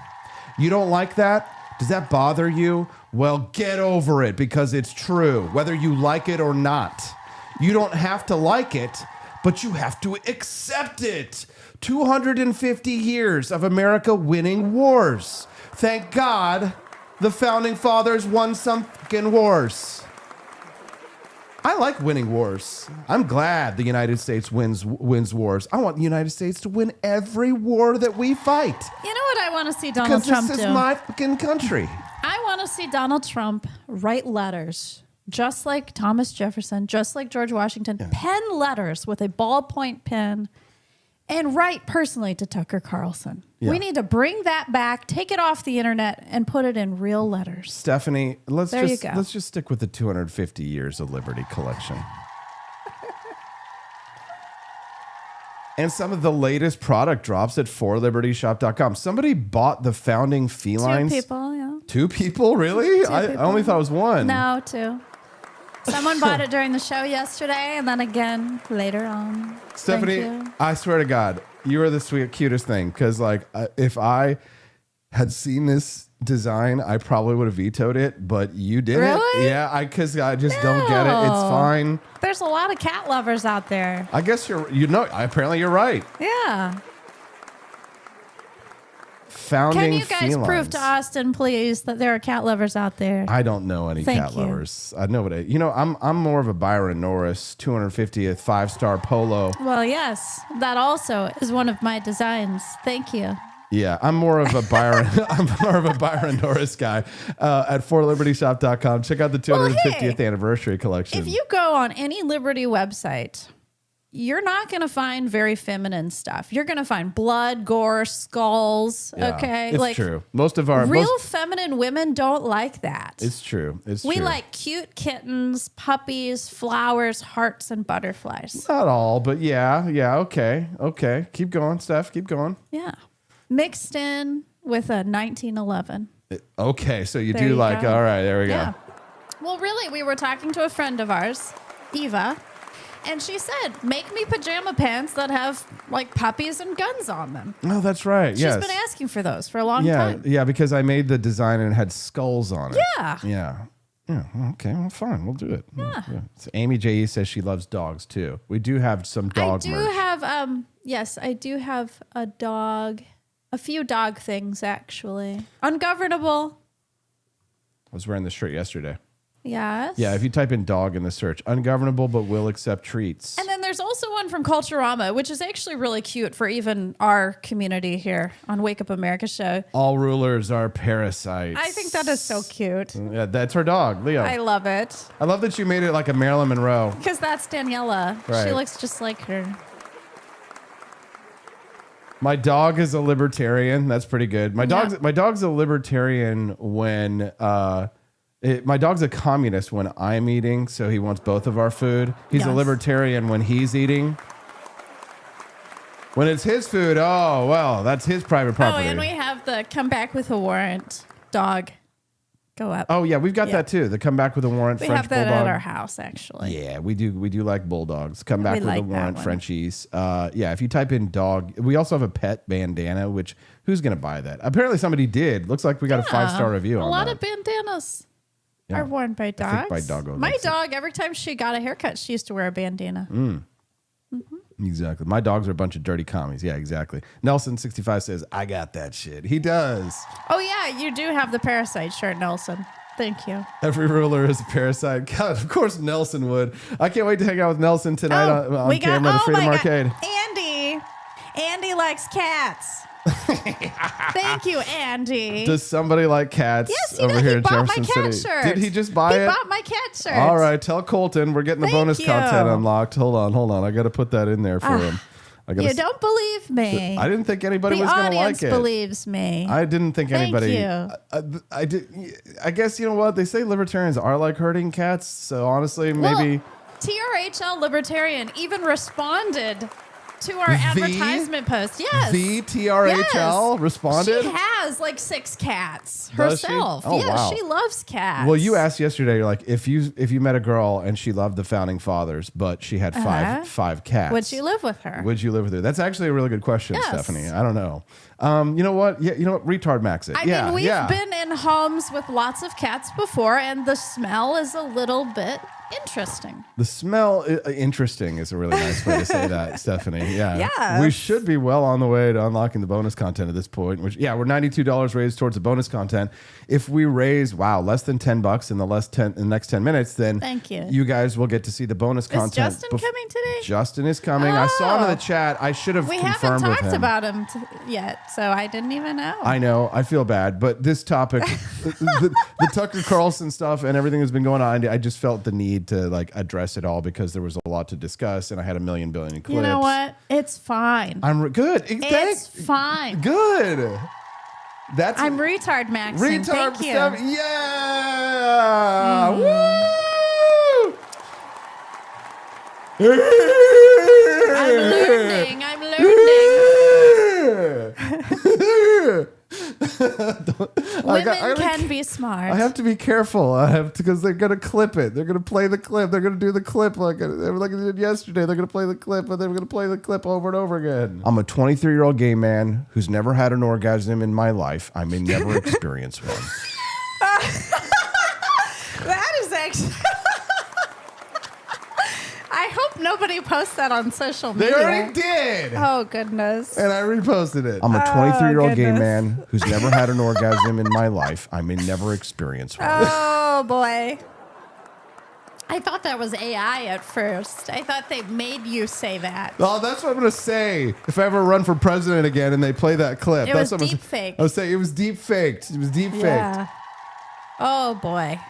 You don't like that? Does that bother you? Well, get over it because it's true, whether you like it or not. You don't have to like it, but you have to accept it. 250 years of America winning wars. Thank God the founding fathers won some fucking wars. I like winning wars. I'm glad the United States wins wars. I want the United States to win every war that we fight. You know what I want to see Donald Trump do? Because this is my fucking country. I want to see Donald Trump write letters just like Thomas Jefferson, just like George Washington, pen letters with a ballpoint pen and write personally to Tucker Carlson. Yeah. We need to bring that back, take it off the internet, and put it in real letters. Stephanie, let's There you go. just stick with the 250 Years of Liberty collection. And some of the latest product drops at forlibertyshop.com. Somebody bought the founding felines. 2 people, yeah. 2 people, really? I people. only thought it was 1. No, 2. Someone bought it during the show yesterday, and then again later on. Stephanie, Thank you. I swear to God, you are the cutest thing. Because if I had seen this design, I probably would have vetoed it. But you didn't. Really? Yeah, because I just don't get it. It's fine. There's a lot of cat lovers out there. I guess apparently you're right. Yeah. Founding Can you guys felines. prove to Austin, please, that there are cat lovers out there? I don't know any Thank cat you. lovers. I know what I'm more of a Byron Norris 250th 5-star polo. Well, yes, that also is one of my designs. Thank you. Yeah, I'm more of a Byron Norris guy. At forlibertyshop.com. Check out the 250th anniversary collection. If you go on any Liberty website, you're not going to find very feminine stuff. You're going to find blood, gore, skulls. Yeah, Okay, it's true. Most of our real feminine women don't like that. It's true. We true. like cute kittens, puppies, flowers, hearts, and butterflies. Not all, but yeah. Okay. Keep going, Steph. Keep going. Yeah, mixed in with a 1911. Okay, so you There do you like. go. All right, there we Yeah. go. Well, really, we were talking to a friend of ours, Eva, and she said, make me pajama pants that have like puppies and guns on them. Oh, that's right. She's Yes. been asking for those for a long time. Yeah, because I made the design and it had skulls on it. Yeah. Yeah. Okay, well, fine. We'll do it. Yeah. So Amy J.E. says she loves dogs, too. We do have some dog I do merch. have, yes, I do have a few dog things, actually. Ungovernable. I was wearing this shirt yesterday. Yes. Yeah, if you type in dog in the search, ungovernable but will accept treats. And then there's also one from Culturama, which is actually really cute for even our community here on Wake Up America show. All rulers are parasites. I think that is so cute. Yeah, that's her dog, Leo. I love it. I love that you made it like a Marilyn Monroe. Because that's Daniela. Right. She looks just like her. My dog is a libertarian. That's pretty good. My dog's a libertarian when my dog's a communist when I'm eating, so he wants both of our food. He's a libertarian when he's eating. When it's his food, oh well, that's his private property. Oh, and we have the come back with a warrant dog. Go up. Oh yeah, we've got that too. The come back with a warrant We French have that bulldog. at our house, actually. Yeah, we do like bulldogs. Come back We with like a that warrant one. Frenchies. Yeah, if you type in dog, we also have a pet bandana. Which who's gonna buy that? Apparently somebody did. Looks like we got a 5-star review A on lot that. of bandanas Yeah. are worn by dogs. by doggo My likes it. dog, every time she got a haircut, she used to wear a bandana. Exactly. My dogs are a bunch of dirty commies. Yeah, exactly. Nelson65 says, I got that shit. He does. Oh, yeah, you do have the parasite shirt, Nelson. Thank you. Every ruler is a parasite. God, of course Nelson would. I can't wait to hang out with Nelson tonight on camera at the Freedom Arcade. Andy likes cats. Thank you, Andy. Does somebody like cats Yes, he over did. here He in bought my Jefferson cat City? shirt. Did he just buy it? He bought my cat shirt. All right, tell Colton we're getting the Thank bonus you. content unlocked. Hold on. I got to put that in there for him. You don't believe me. I didn't think anybody the was going to like audience it. believes me. I didn't think Thank anybody. you. I did. I guess you know what they say. Libertarians are like herding cats. So honestly, maybe. TRHL Libertarian even responded to our advertisement post. Yes. The TRHL responded? She has like 6 cats Does she? herself. Oh, Yeah, wow. she loves cats. Well, you asked yesterday. You're like, if you met a girl and she loved the founding fathers, but she had five cats, Would you live with her? Would you live with her? That's actually a really good question, Yes. Stephanie. I don't know. You know what? Yeah, you know what? Retard max it. I mean, we've been in homes with lots of cats before, and the smell is a little bit Interesting. The smell, interesting is a really nice way to say that, Stephanie. Yeah. Yes. We should be well on the way to unlocking the bonus content at this point, which, we're $92 raised towards the bonus content. If we raise, less than $10 in the next 10 minutes, then thank you. You guys will get to see the bonus content. Is Justin coming today? Justin is coming. I saw him in the chat. I should have confirmed with him. We haven't talked about him yet, so I didn't even know. I know. I feel bad. But this topic, the Tucker Carlson stuff and everything that's been going on, I just felt the need to address it all because there was a lot to discuss and I had a million billion clips. You know what? It's fine. I'm good. It's fine. Good. I'm retard maxing. Thank you. Stuff. Yeah. Woo. I'm learning. Women can be smart. I have to be careful. Because they're gonna clip it. They're gonna play the clip. They're gonna do the clip like they did yesterday. They're gonna play the clip, and they're gonna play the clip over and over again. I'm a 23-year-old gay man who's never had an orgasm in my life. I may never experience one. That is actually. I hope nobody posts that on social media. They already did. Oh, goodness. And I reposted it. I'm a 23-year-old gay man who's never had an orgasm in my life. I may never experience one. Oh, boy. I thought that was AI at first. I thought they made you say that. Oh, that's what I'm going to say. If I ever run for president again and they play that clip. It was deep fake. I was saying it was deep faked. It was deep faked. Yeah. Oh, boy.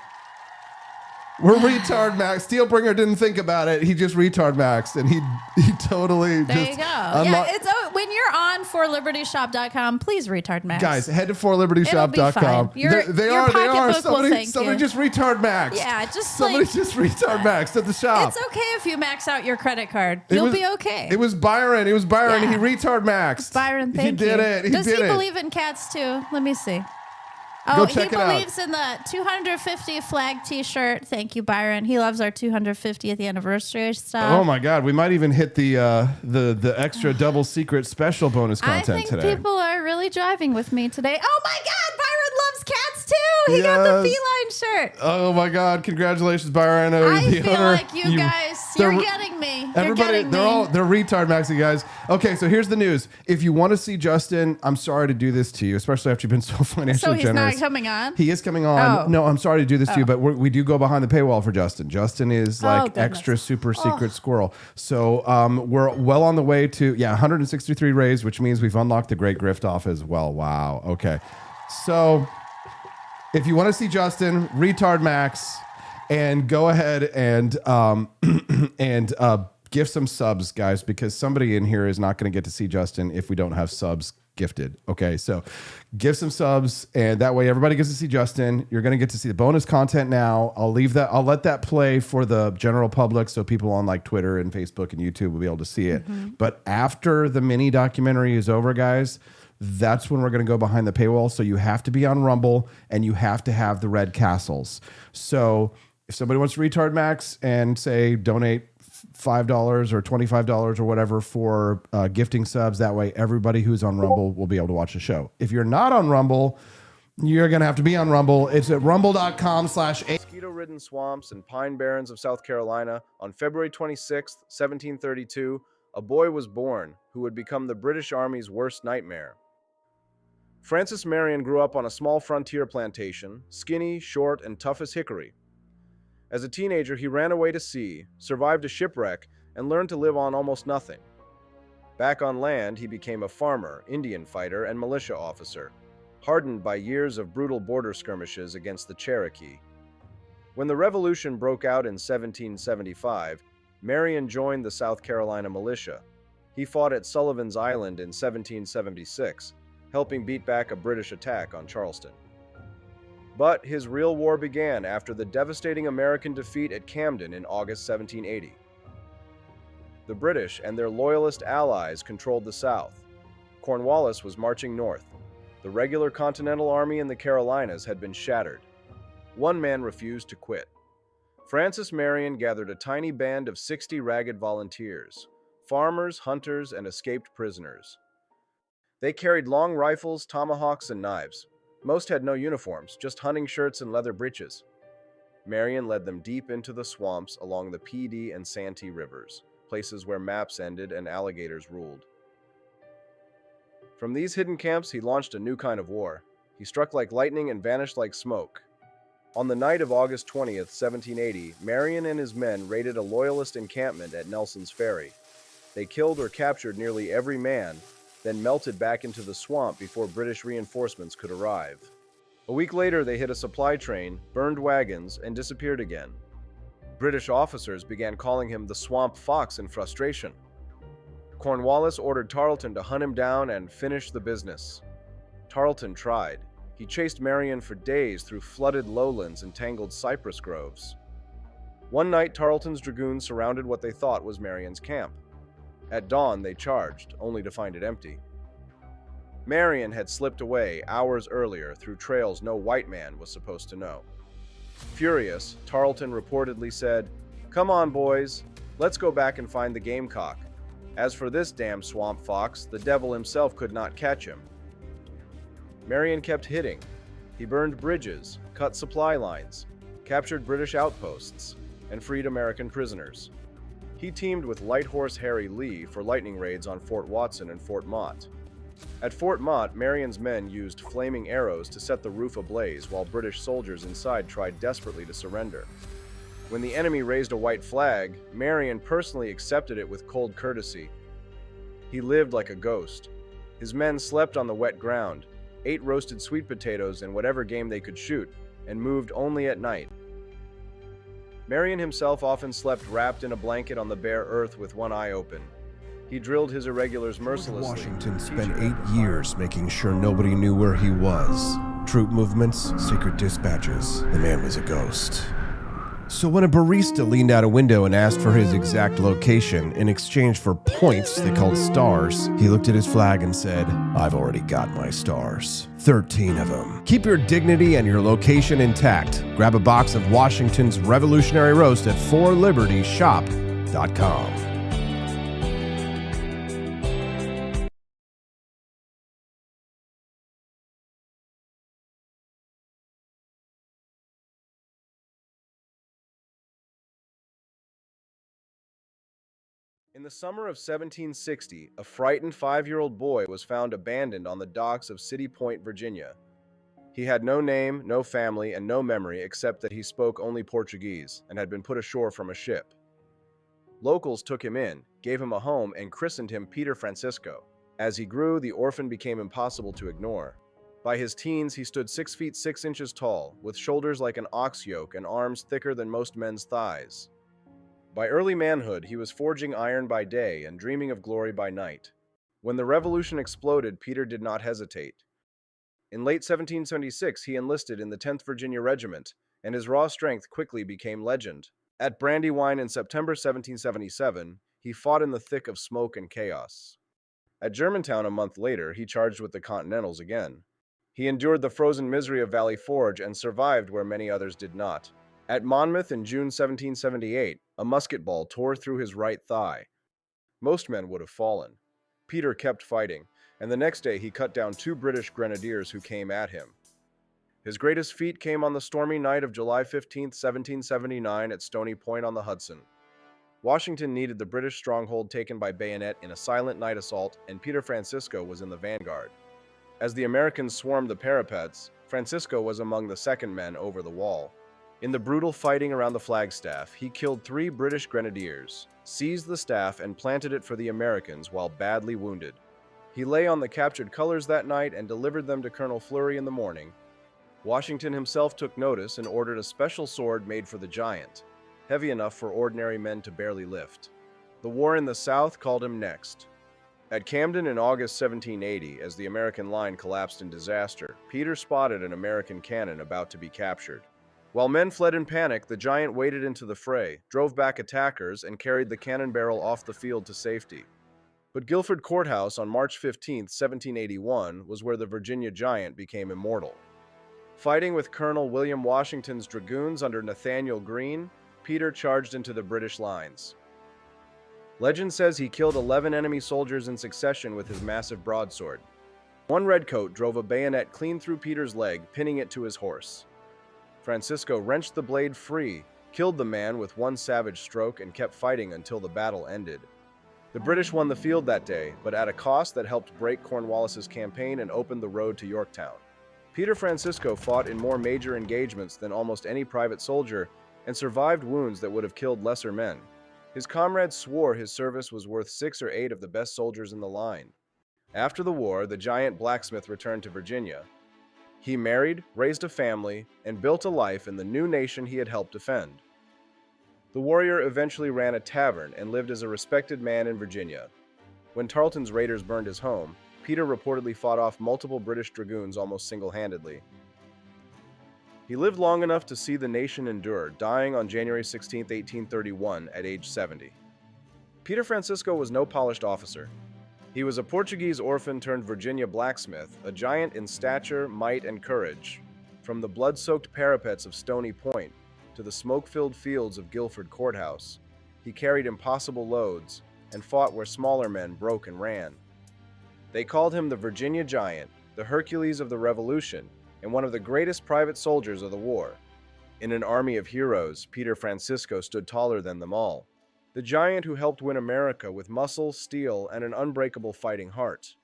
We're retard max. Steelbringer didn't think about it. He just retard maxed, and he totally there just you go. It's when you're on forlibertyshop.com, please retard max. Guys, head to forlibertyshop.com. They are. Somebody just retard max. Yeah, just somebody just retard maxed at the shop. It's okay if you max out your credit card. You'll be okay. It was Byron. Yeah. He retard maxed. Byron, thank you. He did it. Does he believe in cats too? Let me see. Oh, he believes in the 250 flag T-shirt. Thank you, Byron. He loves our 250th anniversary stuff. Oh my God, we might even hit the extra double secret special bonus content today. I think people are really driving with me today. Oh my God, Byron loves cats too. He got the feline shirt. Oh my God, congratulations, Byron. I feel like you guys, you're getting me. Everybody, they're retard maxing, guys. Okay, so here's the news. If you want to see Justin, I'm sorry to do this to you, especially after you've been so financially generous. Not coming on? He is coming on. Oh. No, I'm sorry to do this to you, but we do go behind the paywall for Justin. Justin is extra super secret squirrel. So we're well on the way to 163 raised, which means we've unlocked the Great Grift off as well. Wow. Okay. So if you want to see Justin, retard max, and go ahead and gift some subs, guys, because somebody in here is not going to get to see Justin if we don't have subs gifted. Okay, so give some subs, and that way everybody gets to see Justin. You're going to get to see the bonus content now. I'll let that play for the general public, so people on like Twitter and Facebook and YouTube will be able to see it. But after the mini documentary is over, guys, that's when we're going to go behind the paywall. So you have to be on Rumble and you have to have the red castles. So if somebody wants to retard max and say donate $5 or $25 or whatever for gifting subs, that way everybody who's on Rumble will be able to watch the show. If you're not on Rumble, you're going to have to be on Rumble. It's at rumble.com/. Mosquito-ridden swamps and pine barrens of South Carolina, on February 26th, 1732, a boy was born who would become the British Army's worst nightmare. Francis Marion grew up on a small frontier plantation, skinny, short, and tough as hickory. As a teenager, he ran away to sea, survived a shipwreck, and learned to live on almost nothing. Back on land, he became a farmer, Indian fighter, and militia officer, hardened by years of brutal border skirmishes against the Cherokee. When the Revolution broke out in 1775, Marion joined the South Carolina militia. He fought at Sullivan's Island in 1776, helping beat back a British attack on Charleston. But his real war began after the devastating American defeat at Camden in August 1780. The British and their loyalist allies controlled the South. Cornwallis was marching north. The regular Continental Army in the Carolinas had been shattered. One man refused to quit. Francis Marion gathered a tiny band of 60 ragged volunteers, farmers, hunters, and escaped prisoners. They carried long rifles, tomahawks, and knives. Most had no uniforms, just hunting shirts and leather breeches. Marion led them deep into the swamps along the PD and Santee rivers, places where maps ended and alligators ruled. From these hidden camps, he launched a new kind of war. He struck like lightning and vanished like smoke. On the night of August 20th, 1780, Marion and his men raided a loyalist encampment at Nelson's Ferry. They killed or captured nearly every man, then melted back into the swamp before British reinforcements could arrive. A week later, they hit a supply train, burned wagons, and disappeared again. British officers began calling him the Swamp Fox in frustration. Cornwallis ordered Tarleton to hunt him down and finish the business. Tarleton tried. He chased Marion for days through flooded lowlands and tangled cypress groves. One night, Tarleton's dragoons surrounded what they thought was Marion's camp. At dawn, they charged, only to find it empty. Marion had slipped away hours earlier through trails no white man was supposed to know. Furious, Tarleton reportedly said, "Come on, boys, let's go back and find the gamecock. As for this damn swamp fox, the devil himself could not catch him." Marion kept hitting. He burned bridges, cut supply lines, captured British outposts, and freed American prisoners. He teamed with Light Horse Harry Lee for lightning raids on Fort Watson and Fort Mott. At Fort Mott, Marion's men used flaming arrows to set the roof ablaze while British soldiers inside tried desperately to surrender. When the enemy raised a white flag, Marion personally accepted it with cold courtesy. He lived like a ghost. His men slept on the wet ground, ate roasted sweet potatoes and whatever game they could shoot, and moved only at night. Marion himself often slept wrapped in a blanket on the bare earth with one eye open. He drilled his irregulars mercilessly. Washington spent 8 years making sure nobody knew where he was. Troop movements, secret dispatches. The man was a ghost. So when a barista leaned out a window and asked for his exact location in exchange for points they called stars, he looked at his flag and said, "I've already got my stars. 13 of them. Keep your dignity and your location intact. Grab a box of Washington's Revolutionary Roast at forlibertyshop.com. In the summer of 1760, a frightened 5-year-old boy was found abandoned on the docks of City Point, Virginia. He had no name, no family, and no memory except that he spoke only Portuguese and had been put ashore from a ship. Locals took him in, gave him a home, and christened him Peter Francisco. As he grew, the orphan became impossible to ignore. By his teens, he stood 6 feet 6 inches tall, with shoulders like an ox yoke and arms thicker than most men's thighs. By early manhood, he was forging iron by day and dreaming of glory by night. When the revolution exploded, Peter did not hesitate. In late 1776, he enlisted in the 10th Virginia Regiment, and his raw strength quickly became legend. At Brandywine in September 1777, he fought in the thick of smoke and chaos. At Germantown a month later, he charged with the Continentals again. He endured the frozen misery of Valley Forge and survived where many others did not. At Monmouth in June 1778, a musket ball tore through his right thigh. Most men would have fallen. Peter kept fighting, and the next day he cut down 2 British grenadiers who came at him. His greatest feat came on the stormy night of July 15, 1779 at Stony Point on the Hudson. Washington needed the British stronghold taken by bayonet in a silent night assault, and Peter Francisco was in the vanguard. As the Americans swarmed the parapets, Francisco was among the second men over the wall. In the brutal fighting around the flagstaff, he killed 3 British grenadiers, seized the staff, and planted it for the Americans while badly wounded. He lay on the captured colors that night and delivered them to Colonel Fleury in the morning. Washington himself took notice and ordered a special sword made for the giant, heavy enough for ordinary men to barely lift. The war in the South called him next. At Camden in August 1780, as the American line collapsed in disaster, Peter spotted an American cannon about to be captured. While men fled in panic, the giant waded into the fray, drove back attackers, and carried the cannon barrel off the field to safety. But Guilford Courthouse on March 15, 1781, was where the Virginia giant became immortal. Fighting with Colonel William Washington's dragoons under Nathaniel Greene, Peter charged into the British lines. Legend says he killed 11 enemy soldiers in succession with his massive broadsword. One redcoat drove a bayonet clean through Peter's leg, pinning it to his horse. Francisco wrenched the blade free, killed the man with one savage stroke, and kept fighting until the battle ended. The British won the field that day, but at a cost that helped break Cornwallis's campaign and opened the road to Yorktown. Peter Francisco fought in more major engagements than almost any private soldier and survived wounds that would have killed lesser men. His comrades swore his service was worth 6 or 8 of the best soldiers in the line. After the war, the giant blacksmith returned to Virginia. He married, raised a family, and built a life in the new nation he had helped defend. The warrior eventually ran a tavern and lived as a respected man in Virginia. When Tarleton's raiders burned his home, Peter reportedly fought off multiple British dragoons almost single-handedly. He lived long enough to see the nation endure, dying on January 16, 1831, at age 70. Peter Francisco was no polished officer. He was a Portuguese orphan turned Virginia blacksmith, a giant in stature, might, and courage. From the blood-soaked parapets of Stony Point to the smoke-filled fields of Guilford Courthouse, he carried impossible loads and fought where smaller men broke and ran. They called him the Virginia Giant, the Hercules of the Revolution, and one of the greatest private soldiers of the war. In an army of heroes, Peter Francisco stood taller than them all. The giant who helped win America with muscle, steel, and an unbreakable fighting heart.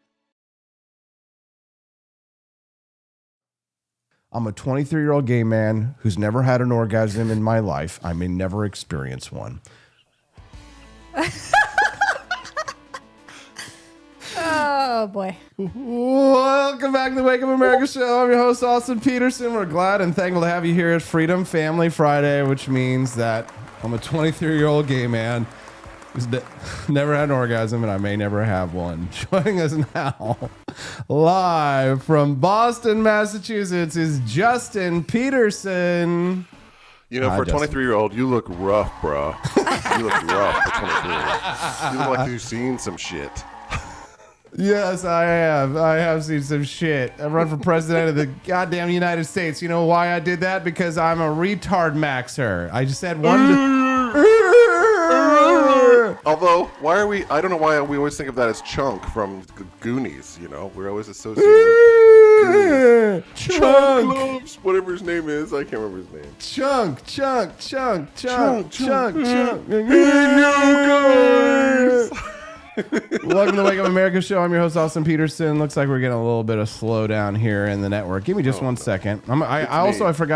I'm a 23-year-old gay man who's never had an orgasm in my life. I may never experience one. Oh, boy. Welcome back to the Wake Up America show. I'm your host, Austin Peterson. We're glad and thankful to have you here at Freedom Family Friday, which means that I'm a 23-year-old gay man who's never had an orgasm, and I may never have one. Joining us now, live from Boston, Massachusetts, is Justin Peterson. You know, for a 23-year-old, you look rough, bro. You look rough for 23. You look like you've seen some shit. Yes, I have. I have seen some shit. I run for president of the goddamn United States. You know why I did that? Because I'm a retard maxer. I just had one... Although, why are we... I don't know why we always think of that as Chunk from Goonies, you know? We're always associating with Chunk loves, whatever his name is. I can't remember his name. Chunk. Welcome to the Wake Up America show. I'm your host, Austin Peterson. Looks like we're getting a little bit of slowdown here in the network. Give me just 1 second. I forgot